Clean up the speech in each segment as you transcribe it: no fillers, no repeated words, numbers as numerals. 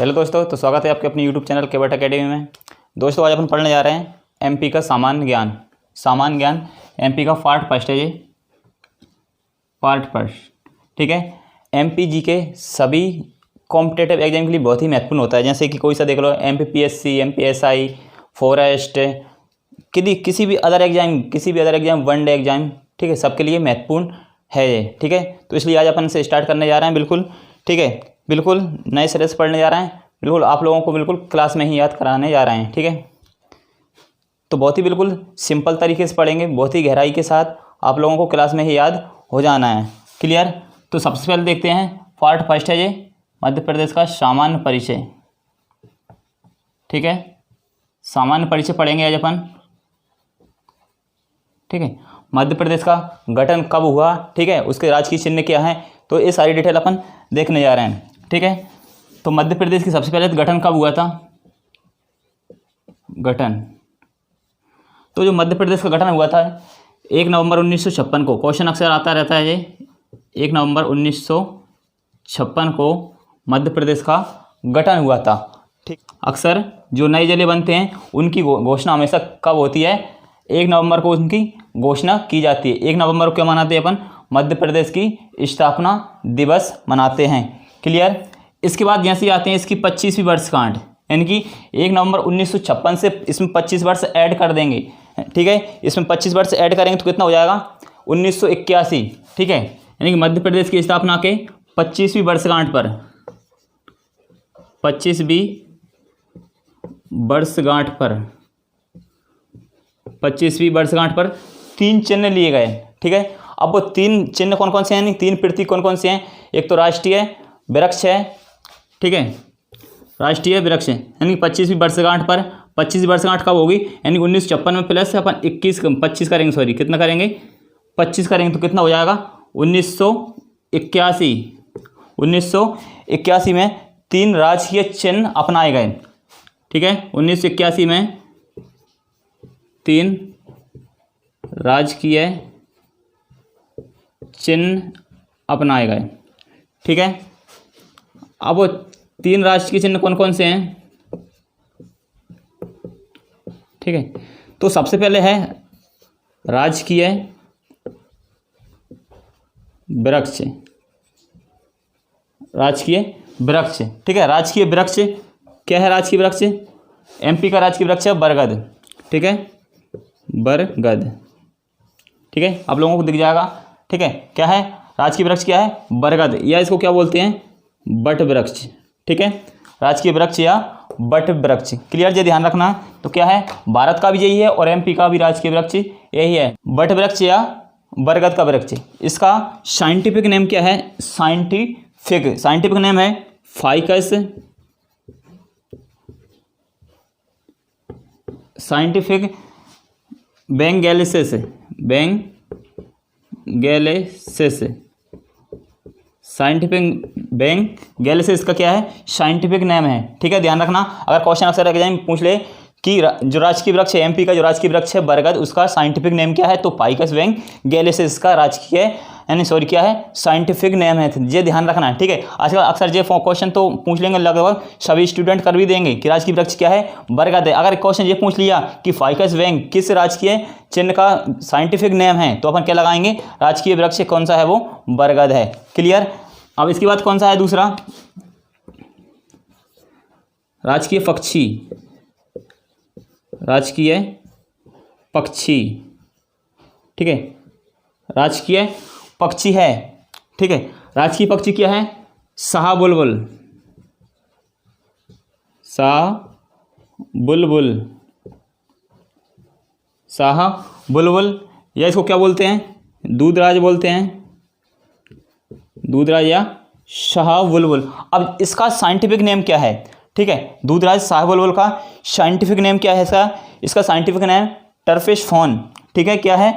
Hello दोस्तों, तो स्वागत है आपके अपनी यूट्यूब चैनल केबट अकेडमी में। दोस्तों, आज अपन पढ़ने जा रहे हैं एमपी का सामान्य ज्ञान एमपी का पार्ट फर्स्ट है ये, पार्ट फर्स्ट। ठीक है, एमपी जी के सभी कॉम्पिटेटिव एग्जाम के लिए बहुत ही महत्वपूर्ण होता है। जैसे कि कोई सा देख लो, एमपीपीएससी, एमपीएसआई, फॉरेस्ट, किसी भी other exam, one day exam, ठीक है, सबके लिए महत्वपूर्ण है ये। ठीक है, तो इसलिए आज अपन से स्टार्ट करने जा रहे हैं बिल्कुल। ठीक है, बिल्कुल नए सिरे से पढ़ने जा रहे हैं, बिल्कुल आप लोगों को बिल्कुल क्लास में ही याद कराने जा रहे हैं। ठीक है, तो बहुत ही बिल्कुल सिंपल तरीके से पढ़ेंगे, बहुत ही गहराई के साथ आप लोगों को क्लास में ही याद हो जाना है। क्लियर? तो सबसे पहले देखते हैं पार्ट फर्स्ट है ये, मध्य प्रदेश का सामान्य परिचय। ठीक है, सामान्य परिचय पढ़ेंगे आज अपन। ठीक है, मध्य प्रदेश का गठन कब हुआ, ठीक है, उसके राजकीय चिन्ह क्या है, तो ये सारी डिटेल अपन देखने जा रहे हैं। ठीक है, तो मध्य प्रदेश की सबसे पहले गठन कब हुआ था? गठन, तो जो मध्य प्रदेश का गठन हुआ था 1 नवंबर 1956 को, क्वेश्चन अक्सर आता रहता है ये, 1 नवंबर 1956 को मध्य प्रदेश का गठन हुआ था। ठीक, अक्सर जो नए जिले बनते हैं उनकी घोषणा हमेशा कब होती है? 1 नवंबर को उनकी घोषणा की जाती है। 1 नवंबर को क्या मनाते हैं अपन? मध्य प्रदेश की स्थापना दिवस मनाते हैं। क्लियर? इसके बाद जैसे आते हैं इसकी 25वीं वर्षगांठ, यानी कि 1 नवंबर 1956 से इसमें 25 वर्ष ऐड कर देंगे। ठीक है, इसमें 25 वर्ष ऐड करेंगे तो कितना हो जाएगा? 1981। ठीक है, यानी कि मध्य प्रदेश की स्थापना के 25वीं वर्षगांठ पर 25वीं वर्षगांठ पर 3 चिन्ह लिए गए। ठीक है, अब वो 3 चिन्ह कौन कौन से हैं, 3 प्रतीक कौन कौन से हैं? एक तो राष्ट्रीय वृक्ष है। ठीक है, राष्ट्रीय वृक्ष है, यानी 25वीं वर्षगांठ पर, 25वीं वर्षगांठ कब होगी? यानी 1956 में प्लस अपन 25 करेंगे, सॉरी कितना करेंगे? 25 करेंगे तो कितना हो जाएगा? 1981। 1981 में 3 राजकीय चिन्ह अपनाए गए। ठीक है, 1981 में 3 राजकीय चिन्ह अपनाए गए। ठीक है, अब वो 3 राजकीय चिन्ह कौन कौन से हैं? ठीक है, तो सबसे पहले है राजकीय वृक्ष। राजकीय वृक्ष, ठीक है, राजकीय वृक्ष क्या है? राजकीय वृक्ष एमपी का राजकीय वृक्ष है बरगद। ठीक है, बरगद। ठीक है, आप लोगों को दिख जाएगा। ठीक है, क्या है राजकीय वृक्ष? क्या है? बरगद, या इसको क्या बोलते हैं? बट वृक्ष। ठीक है, राजकीय वृक्ष या बट वृक्ष। क्लियर? ये ध्यान रखना। तो क्या है, भारत का भी यही है और एमपी का भी राजकीय वृक्ष यही है, बट वृक्ष या बरगद का वृक्ष। इसका साइंटिफिक नेम क्या है? साइंटिफिक नेम है फाइकस। साइंटिफिक बेंगेलिसिस। साइंटिफिक बेंगेलिसिस का क्या है? साइंटिफिक नेम है। ठीक है, ध्यान रखना। अगर क्वेश्चन अक्सर एग्जाम पूछ ले कि जो राजकीय वृक्ष है एमपी का, जो राजकीय वृक्ष है बरगद, उसका साइंटिफिक नेम क्या है, तो फाइकस बेंगेलिसिस का राजकीय यानी सॉरी क्या है? साइंटिफिक नेम है। ये ध्यान रखना है। ठीक है, आजकल अक्सर ये क्वेश्चन तो पूछ लेंगे, लगभग सभी स्टूडेंट कर भी देंगे कि राजकीय वृक्ष क्या है? बरगद है। अगर क्वेश्चन ये पूछ लिया कि फाइकस बेंग किस राजकीय चिन्ह का साइंटिफिक नेम है, तो अपन क्या लगाएंगे? राजकीय वृक्ष कौन सा है? वो बरगद है। क्लियर? अब इसके बाद कौन सा है दूसरा? राजकीय पक्षी। राजकीय पक्षी, ठीक है, राजकीय पक्षी है। ठीक है, राजकीय पक्षी क्या है? शाहबुलबुल। शाहबुलबुल, या इसको क्या बोलते हैं? दूधराज बोलते हैं, दूधराज या शाहबुलबुल। अब इसका साइंटिफिक नेम क्या है? ठीक है, दूधराज शाहबुलबुल का साइंटिफिक नेम क्या है? इसका साइंटिफिक नेम टर्फिश फॉन। ठीक है, क्या है?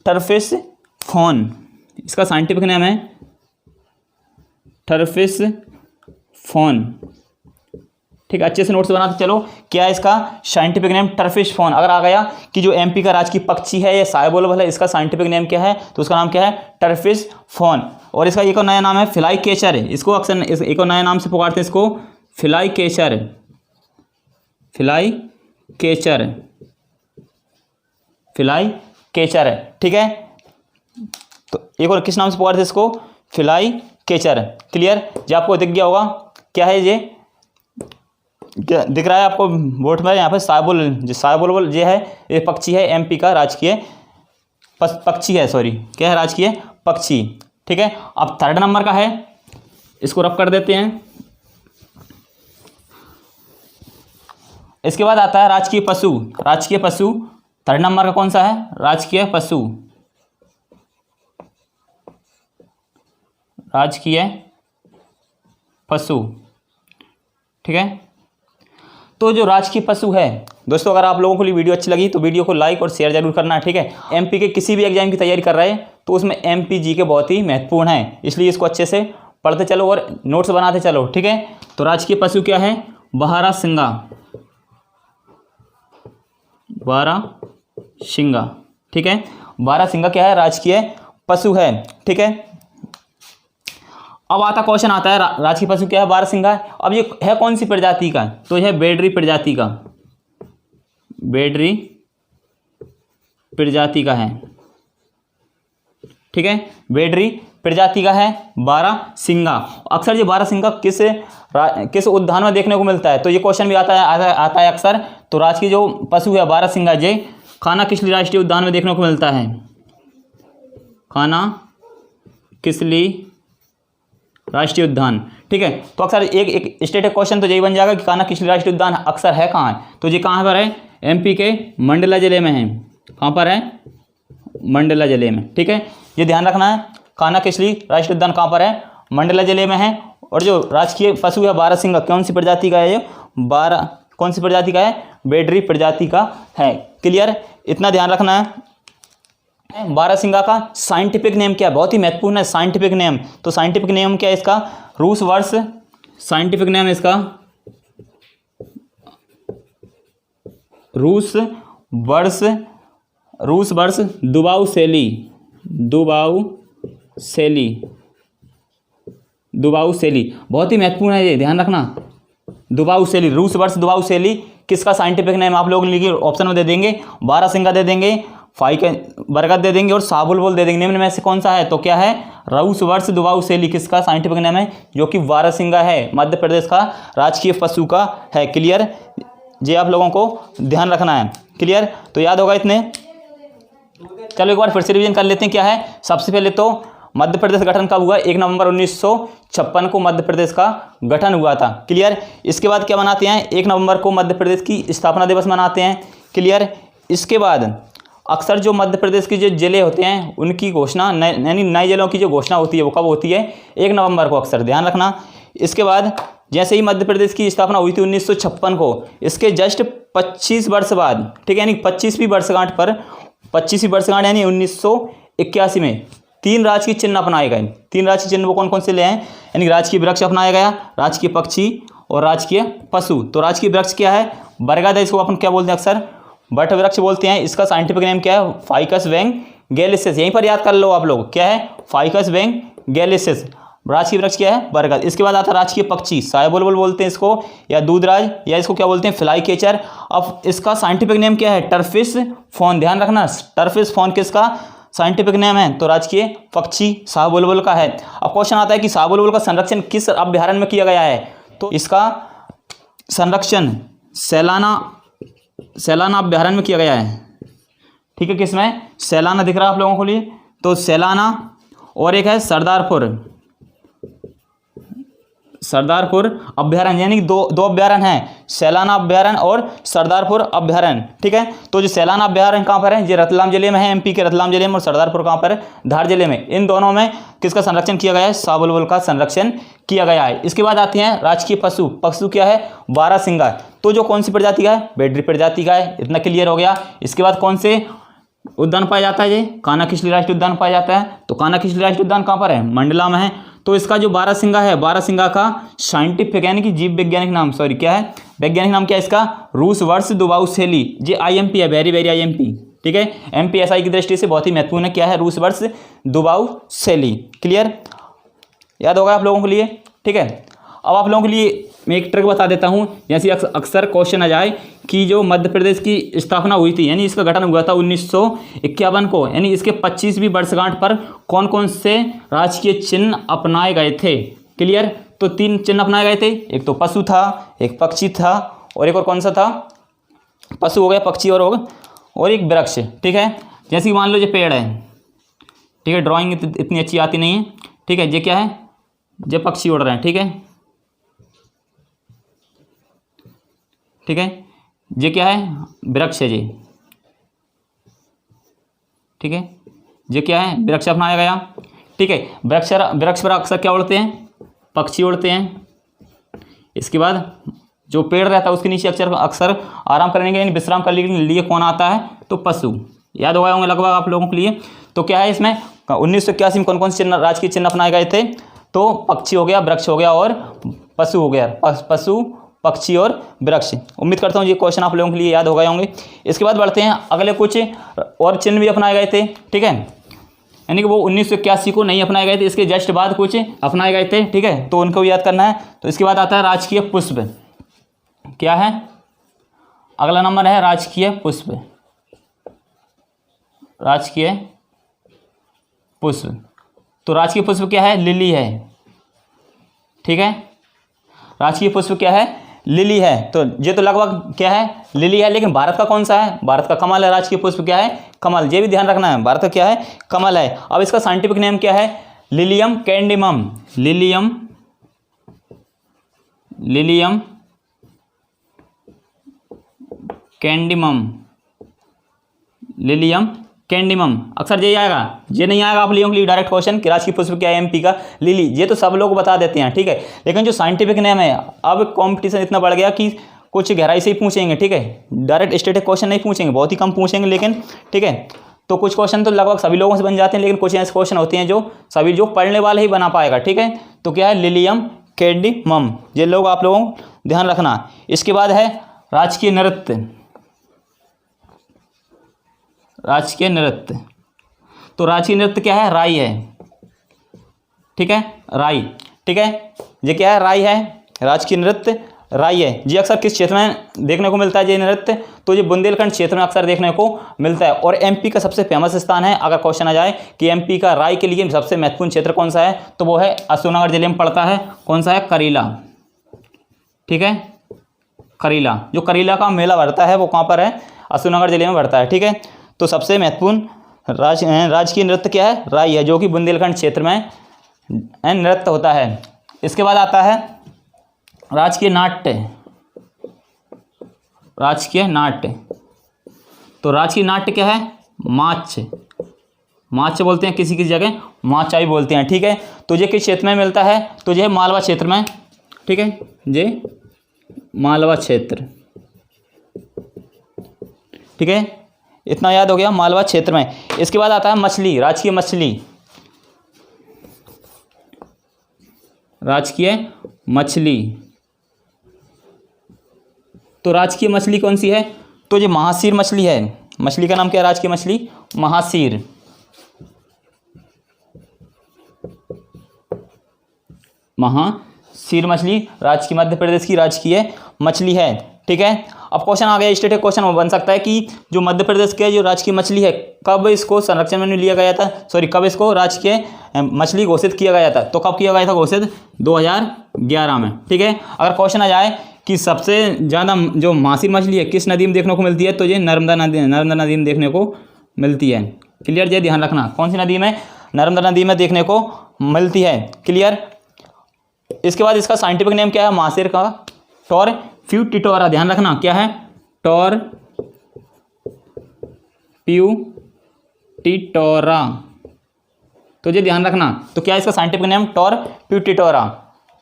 टर्फिश फॉन। इसका साइंटिफिक नेम है टर्फिश फॉन। ठीक है, अच्छे से नोट्स बनाते चलो। क्या है इसका साइंटिफिक नेम? टर्फिश फॉन। अगर आ गया कि जो एमपी का राजकीय पक्षी है ये शाहबुलबुल है, इसका साइंटिफिक नेम क्या है, तो उसका नाम क्या है? टर्फिश फॉन। और इसका एक और नया नाम है फ्लाई कैचर है। इसको अक्सर एक और नया नाम से पुकारते हैं, इसको फ्लाई केचर, फ्लाई केचर, फ्लाई केचर है, ठीक है। तो एक और किस नाम से पुकारते हैं इसको, फ्लाई केचर। क्लियर, जो आपको दिख गया होगा क्या है ये, क्या दिख रहा है आपको बोर्ड में, यहाँ पे साइबुल, जो साइबुल ये है, ये पक्षी है, एमपी का राजकीय पक्षी है, सॉरी क्या है, राजकीय पक्षी, ठीक है। अब थर्ड नंबर का है, इसको रफ कर देते हैं। इसके बाद आता है राजकीय पशु, राजकीय पशु थर्ड नंबर का कौन सा है, राजकीय पशु, राजकीय पशु, ठीक है। तो जो राजकीय पशु है दोस्तों, अगर आप लोगों को ये वीडियो अच्छी लगी तो वीडियो को लाइक और शेयर जरूर करना है, ठीक है। एमपी के किसी भी एग्जाम की तैयारी कर रहे हैं तो उसमें एमपी जी के बहुत ही महत्वपूर्ण है, इसलिए इसको अच्छे से पढ़ते चलो और नोट्स बनाते चलो, ठीक है। तो राजकीय पशु क्या है, बारहसिंगा, बारहसिंगा, ठीक है। बारहसिंगा क्या है, राजकीय पशु है, ठीक है। अब आता क्वेश्चन आता है राजकीय पशु क्या है, बारहसिंगा। अब ये है कौन सी प्रजाति का, तो यह बेडरी प्रजाति का, बेडरी प्रजाति का है, ठीक है। बेडरी प्रजाति का है बारहसिंगा। अक्सर ये बारहसिंगा किस उद्यान में देखने को मिलता है, तो ये क्वेश्चन भी आता है अक्सर। तो राजकीय जो पशु है बारहसिंगा, ये खानाकिसली राष्ट्रीय उद्यान में देखने को मिलता है, खानाकिसली राष्ट्रीय उद्यान, ठीक है। तो अक्सर एक स्टेटिक क्वेश्चन तो यही बन जाएगा कि खानाकिसली राष्ट्रीय उद्यान अक्सर है कहाँ है, तो ये कहाँ पर है, एमपी के मंडला जिले में है। कहाँ पर है, मंडला जिले में, ठीक है। ये ध्यान रखना है, खानाकिसली राष्ट्रीय उद्यान कहाँ पर है, मंडला जिले में है। और जो राजकीय पशु है बारहसिंगा, कौन सी प्रजाति का है, ये कौन सी प्रजाति का है, बेडरी प्रजाति का है। क्लियर, इतना ध्यान रखना है। बारहसिंगा का साइंटिफिक नेम क्या है, बहुत ही महत्वपूर्ण है साइंटिफिक नेम। तो साइंटिफिक नेम क्या है इसका, रूस वर्ष, साइंटिफिक नेम इसका रूस वर्ष दुबाऊ शैली, दुबाऊ शैली बहुत ही महत्वपूर्ण है, ये ध्यान रखना। दुबाऊ शैली, रूस वर्ष दुबाऊ शैली किसका साइंटिफिक नेम आप लोग लिखिए, ऑप्शन में दे देंगे, बारहसिंगा दे देंगे, फाइक बरगद दे देंगे और साबुलबुल दे देंगे। निम्न में से कौन सा है, तो क्या है, रूस वर्ष दुबाऊ शैली किसका साइंटिफिक नेम है, जो कि बारहसिंगा है, मध्य प्रदेश का राजकीय पशु का है। क्लियर, ये आप लोगों को ध्यान रखना है। क्लियर, तो याद होगा इतने। चलो एक बार फिर से रिवीजन कर लेते हैं क्या है। सबसे पहले तो मध्य प्रदेश गठन कब हुआ, 1 नवंबर 1956 को मध्य प्रदेश का गठन हुआ था। क्लियर, इसके बाद क्या मनाते हैं, 1 नवंबर को मध्य प्रदेश की स्थापना दिवस मनाते हैं। क्लियर, इसके बाद अक्सर जो मध्य प्रदेश के जो जिले होते हैं उनकी घोषणा, यानी नए जिलों की जो घोषणा होती है वो कब होती है, 1 नवंबर को, अक्सर ध्यान रखना। इसके बाद जैसे ही मध्य प्रदेश की स्थापना हुई थी 1956 को, इसके जस्ट 25 वर्ष बाद, ठीक है, यानी 25वीं वर्षगांठ पर, 25वीं वर्षगांठ यानी 1981 में 3 राजकीय चिन्ह अपनाए गए। 3 राजकीय चिन्ह वो कौन कौन से ले हैं, यानी राजकीय वृक्ष अपनाया गया, राजकीय पक्षी और राजकीय पशु। तो राजकीय वृक्ष क्या है, बरगद है, इसको अपन क्या बोलते हैं, अक्सर बट वृक्ष बोलते हैं। इसका साइंटिफिक नेम क्या है, फाइकस वैंगेलिसिस, यहीं पर याद कर लो आप लोग, क्या है, फाइकस वैंगेलिसिस। राजकीय वृक्ष क्या है, बरगद। इसके बाद आता है राजकीय पक्षी, साइबुलबुल बोलते हैं इसको, या दूधराज, या इसको क्या बोलते हैं, फ्लाई केचर। अब इसका साइंटिफिक नेम क्या है, टर्फिस फॉन, ध्यान रखना, टर्फिस फॉन किसका साइंटिफिक नेम है, तो राजकीय पक्षी शाहबुलबुल का है। अब क्वेश्चन आता है कि शाहबुलबुल का संरक्षण किस अभ्यारण्य में किया गया है, तो इसका संरक्षण सैलाना अभ्यारण्य में किया गया है, ठीक है। किसमें, सैलाना दिख रहा है आप लोगों को लिए, तो सैलाना, और एक है सरदारपुर अभ्यारण्य, यानी दो अभ्यारण्य हैं, सैलाना अभ्यारण्य और सरदारपुर अभ्यारण्य, ठीक है। तो जो सैलाना अभ्यारण्य कहाँ पर है, ये रतलाम जिले में है, एमपी के रतलाम जिले में, और सरदारपुर कहाँ पर है, धार जिले में। इन दोनों में किसका संरक्षण किया गया है, शाहबुलबुल का संरक्षण किया गया है। इसके बाद आते हैं राजकीय पशु क्या है, बारहसिंगा। तो जो कौन सी प्रजाति का है, बेडरी प्रजाति का है, इतना क्लियर हो गया। इसके बाद कौन से उद्यान पाया जाता है, ये कानाकिसली राष्ट्रीय उद्यान पाया जाता है। तो कानाकिसली राष्ट्रीय उद्यान कहाँ पर है, मंडला में है। तो इसका जो बारहसिंगा है, बारहसिंगा का साइंटिफिक यानी कि जीव वैज्ञानिक नाम, सॉरी क्या है, वैज्ञानिक नाम क्या है इसका, रूस वर्ष दुबाऊ शैली। ये IMP है, वेरी वेरी IMP, ठीक है। MPSI की दृष्टि से बहुत ही महत्वपूर्ण है, क्या है, रूस वर्ष दुबाऊ शैली। क्लियर, याद होगा आप लोगों के लिए, ठीक है। अब आप लोगों के लिए मैं एक ट्रिक बता देता हूँ, जैसे अक्सर क्वेश्चन आ जाए कि जो मध्य प्रदेश की स्थापना हुई थी, यानी इसका गठन हुआ था 1951 को, यानी इसके 25वीं वर्षगांठ पर कौन कौन से राजकीय चिन्ह अपनाए गए थे। क्लियर। तो 3 चिन्ह अपनाए गए थे, एक तो पशु था, एक पक्षी था, और एक और कौन सा था, पशु हो गया, पक्षी और एक वृक्ष। ठीक है। जैसे कि मान लो ये पेड़ है, ठीक है, ड्राइंग इतनी अच्छी आती नहीं है, ठीक है। ये क्या है, ये पक्षी उड़ रहे हैं, ठीक है, ठीक है। ये क्या है, वृक्ष है जी, ठीक है। ये क्या है, वृक्ष अपनाया गया, ठीक है। वृक्ष पर अक्सर क्या उड़ते हैं, पक्षी उड़ते हैं। इसके बाद जो पेड़ रहता है उसके नीचे अक्सर आराम करने के लिए, विश्राम करने के लिए कौन आता है, तो पशु। याद हो गए होंगे लगभग आप लोगों के लिए। तो क्या है इसमें 1981 में कौन कौन से चिन्ह, राजकीय चिन्ह अपनाए गए थे, तो पक्षी हो गया, वृक्ष हो गया और पशु हो गया, पशु, पक्षी और वृक्ष। उम्मीद करता हूँ ये क्वेश्चन आप लोगों के लिए याद हो गए होंगे। इसके बाद बढ़ते हैं, अगले कुछ और चिन्ह भी अपनाए गए थे, ठीक है, यानी कि वो 1981 को नहीं अपनाए गए थे, इसके जस्ट बाद कुछ अपनाए गए थे, ठीक है, तो उनको भी याद करना है। तो इसके बाद आता है राजकीय पुष्प। क्या है, अगला नंबर है राजकीय पुष्प, राजकीय पुष्प। तो राजकीय पुष्प क्या है, लिली है, ठीक है। राजकीय पुष्प क्या है, लिली है। तो ये तो लगभग क्या है, लिली है, लेकिन भारत का कौन सा है, भारत का कमल है। राजकीय पुष्प क्या है, कमल। ये भी ध्यान रखना है, भारत का क्या है, कमल है। अब इसका साइंटिफिक नेम क्या है, लिलियम कैंडिमम, लिलियम कैंडिमम, लिलियम कैंडिमम। अक्सर यही आएगा, ये नहीं आएगा आप लोगों के लिए डायरेक्ट क्वेश्चन कि राजकीय पुष्प क्या है एमपी का, लिली। ये तो सब लोग बता देते हैं, ठीक है, लेकिन जो साइंटिफिक नेम है, अब कंपटीशन इतना बढ़ गया कि कुछ गहराई से ही पूछेंगे, ठीक है, डायरेक्ट स्टैटिक क्वेश्चन नहीं पूछेंगे, बहुत ही कम पूछेंगे, लेकिन ठीक है। तो कुछ क्वेश्चन तो लगभग सभी लोगों से बन जाते हैं, लेकिन कुछ ऐसे क्वेश्चन होते हैं जो सभी जो पढ़ने वाले ही बना पाएगा, ठीक है। तो क्या है, लिलियम कैंडिमम, ये लोग आप लोगों को ध्यान रखना। इसके बाद है राजकीय नृत्य, राजकीय नृत्य। तो राजकीय नृत्य क्या है, राई है, ठीक है, राई, ठीक है। ये क्या है, राई है, राजकीय नृत्य राई है। ये अक्सर किस क्षेत्र में देखने को मिलता है ये नृत्य, तो ये बुंदेलखंड क्षेत्र में अक्सर देखने को मिलता है। और एमपी का सबसे फेमस स्थान है, अगर क्वेश्चन आ जाए कि एमपी का राई के लिए सबसे महत्वपूर्ण क्षेत्र कौन सा है, तो वो है अशोकनगर जिले में पड़ता है, कौन सा है, करीला, ठीक है, करीला। जो करीला का मेला भरता है वो कहाँ पर है, अशोकनगर जिले में भरता है, ठीक है। तो सबसे महत्वपूर्ण राजकीय नृत्य क्या है, राई है, जो कि बुंदेलखंड क्षेत्र में नृत्य होता है। इसके बाद आता है राजकीय नाट्य, राजकीय नाट्य। तो राजकीय नाट्य क्या है, माच, माच बोलते हैं, किसी किसी जगह माचा भी बोलते हैं, ठीक है। तो ये किस क्षेत्र में मिलता है, तो ये मालवा क्षेत्र में, ठीक है, ये मालवा क्षेत्र, ठीक है, इतना याद हो गया, मालवा क्षेत्र में। इसके बाद आता है मछली, राजकीय मछली, राजकीय मछली। तो राजकीय मछली कौन सी है, तो ये महासीर मछली है। मछली का नाम क्या है, राजकीय मछली महासीर, महासीर मछली राजकीय मध्य प्रदेश की राजकीय मछली है, ठीक है। अब क्वेश्चन आ गया, स्टेटिक क्वेश्चन बन सकता है कि जो मध्य प्रदेश के जो राजकीय मछली है, कब इसको संरक्षण में लिया गया था, कब इसको राजकीय मछली घोषित किया गया था, तो कब किया गया था घोषित, 2011 में, ठीक है। अगर क्वेश्चन आ जाए कि सबसे ज़्यादा जो महासीर मछली है किस नदी में देखने को मिलती है, तो ये नर्मदा नदी में देखने को मिलती है। क्लियर, ये ध्यान रखना, कौन सी नदी में, नर्मदा नदी में देखने को मिलती है, क्लियर। इसके बाद इसका साइंटिफिक नेम क्या है, महासीर का, टॉरप्यूटिटोरा, ध्यान रखना क्या है, टॉरप्यूटिटोरा, तो ये ध्यान रखना। तो क्या है इसका साइंटिफिक नेम, टॉरप्यूटिटोरा,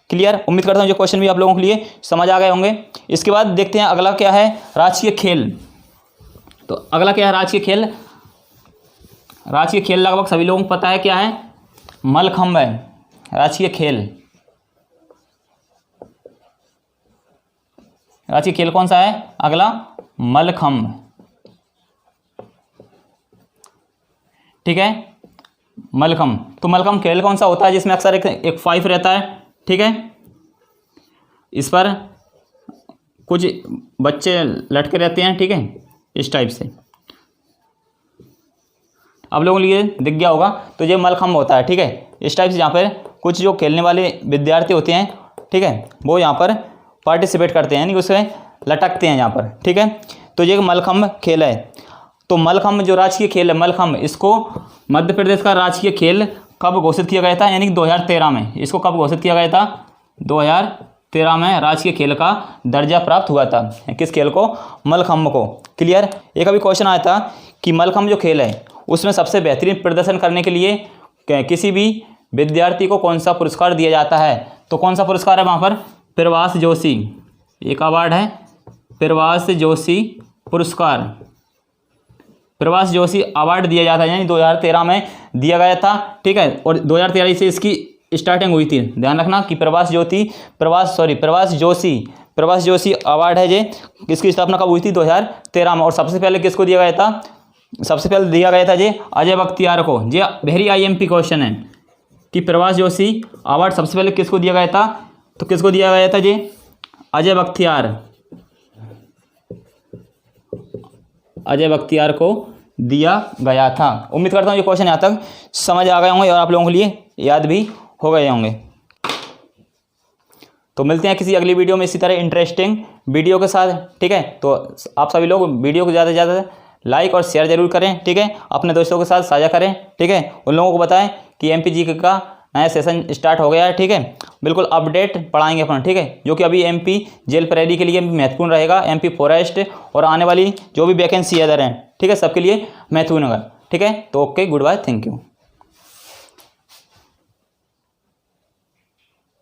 क्लियर। उम्मीद करता हूँ ये क्वेश्चन भी आप लोगों के लिए समझ आ गए होंगे। इसके बाद देखते हैं अगला क्या है, राजकीय खेल। तो अगला क्या है, राजकीय खेल। राजकीय खेल लगभग सभी लोगों को पता है क्या है, मलखंभ है, राजकीय खेल। राजकीय खेल कौन सा है, अगला मलखंभ, ठीक है, मलखंभ। तो मलखंभ खेल कौन सा होता है, जिसमें अक्सर एक 5 रहता है, ठीक है। इस पर कुछ बच्चे लटके रहते हैं, ठीक है, इस टाइप से। आप लोगों को ये दिख गया होगा। तो ये मलखम्ब होता है, ठीक है, इस टाइप से। यहाँ पर कुछ जो खेलने वाले विद्यार्थी होते हैं, ठीक है, वो यहाँ पर पार्टिसिपेट करते हैं, यानी कि उसमें लटकते हैं यहाँ पर, ठीक है। तो ये मलखम्ब खेल है। तो मलखम्ब जो राजकीय खेल है मलखम्ब, इसको मध्य प्रदेश का राजकीय खेल कब घोषित किया गया था, यानी कि 2013 में। इसको कब घोषित किया गया था? 2013 में राजकीय खेल का दर्जा प्राप्त हुआ था। किस खेल को? मलखम्ब को। क्लियर? एक अभी क्वेश्चन आया था कि मलखम्ब जो खेल है उसमें सबसे बेहतरीन प्रदर्शन करने के लिए किसी भी विद्यार्थी को कौन सा पुरस्कार दिया जाता है? तो कौन सा पुरस्कार है वहाँ पर? प्रवास जोशी, एक अवार्ड है प्रवास जोशी पुरस्कार, प्रवास जोशी अवार्ड दिया जाता है, यानी 2013 में दिया गया था, ठीक है। और 2013 से इसकी स्टार्टिंग हुई थी। ध्यान रखना कि प्रवास जोशी अवार्ड है ये, इसकी स्थापना कब हुई थी? 2013 में। और सबसे पहले किसको दिया गया था? सबसे पहले दिया गया था ये अजय बख्तियार को। ये वेरी IMP क्वेश्चन है कि प्रवास जोशी अवार्ड सबसे पहले किसको दिया गया था? तो किसको दिया गया था ये? अजय बख्तियार को दिया गया था। उम्मीद करता हूँ ये क्वेश्चन यहाँ तक समझ आ गए होंगे और आप लोगों के लिए याद भी हो गए होंगे। तो मिलते हैं किसी अगली वीडियो में इसी तरह इंटरेस्टिंग वीडियो के साथ, ठीक है। तो आप सभी लोग वीडियो को ज़्यादा से ज़्यादा लाइक और शेयर जरूर करें, ठीक है। अपने दोस्तों के साथ साझा करें, ठीक है। उन लोगों को बताएं कि MP GK का नया सेशन स्टार्ट हो गया है, ठीक है। बिल्कुल अपडेट पढ़ाएंगे अपन, ठीक है, जो कि अभी MP जेल प्रहरी के लिए महत्वपूर्ण रहेगा, MP फॉरेस्ट और आने वाली जो भी वैकेंसी अदर हैं, ठीक है, सबके लिए महत्वपूर्ण होगा, ठीक है। तो okay, goodbye, thank you.